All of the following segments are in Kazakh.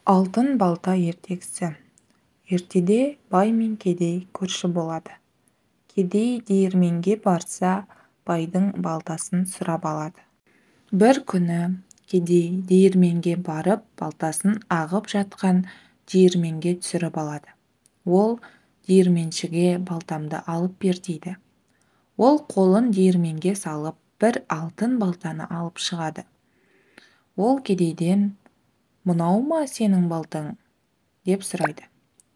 Алтын балта ертегісі. Ертеде бай мен кедей көрші болады. Кедей диірменге барса, байдың балтасын сұрап алады. Бір күні кедей диірменге барып, балтасын ағып жатқан диірменге түсіріп алады. Ол диірменшіге балтамды алып бер дейді. Ол қолын диірменге салып, бір алтын балтаны алып шығады. Ол кедейден: «Мынау ма сенің балтаң?» деп сұрайды.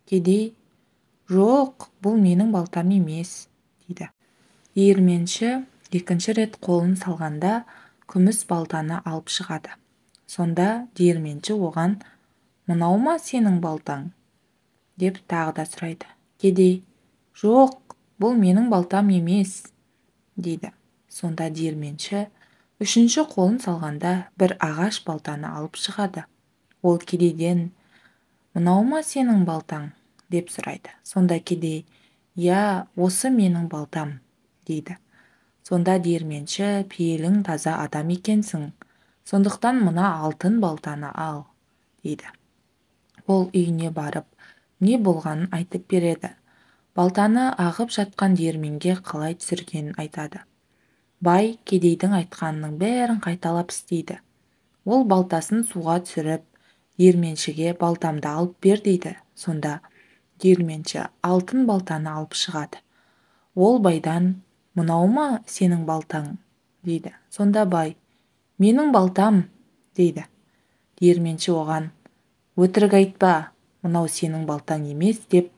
Кедей: «Жоқ, бұл менің балтам емес» дейді. Диірменші екінші рет қолын салғанда күміс балтаны алып шығады. Сонда диірменші оған: «Мынау ма сенің балтаң?» деп тағы да сұрайды. Кедей: «Жоқ, бұл менің балтам емес» дейді. Сонда диірменші үшінші қолын салғанда бір ағаш балтаны алып шығады. Ол кедейден: «Мынау ма сенің балтаң?» деп сұрайды. Сонда кедей: «Иә, осы менің балтам» дейді. Сонда диірменші: «Пейілің таза адам екенсің, сондықтан мына алтын балтаны ал» дейді. Ол үйіне барып, не болғанын айтып береді. Балтаны ағып жатқан диірменге қалай түсіргенін айтады. Бай кедейдің айтқанының бәрін қайталап істейді. Ол балтасын суға түсіріп, диірменшіге «Балтамды алып бер» дейді. Сонда диірменші алтын балтаны алып шығады. Ол байдан: «Мынау ма сенің балтаң?» дейді. Сонда бай: «Менің балтам» дейді. Диірменші оған: «Өтірік айтпа, мынау сенің балтаң емес» деп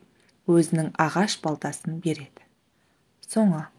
өзінің ағаш балтасын береді. Соңы.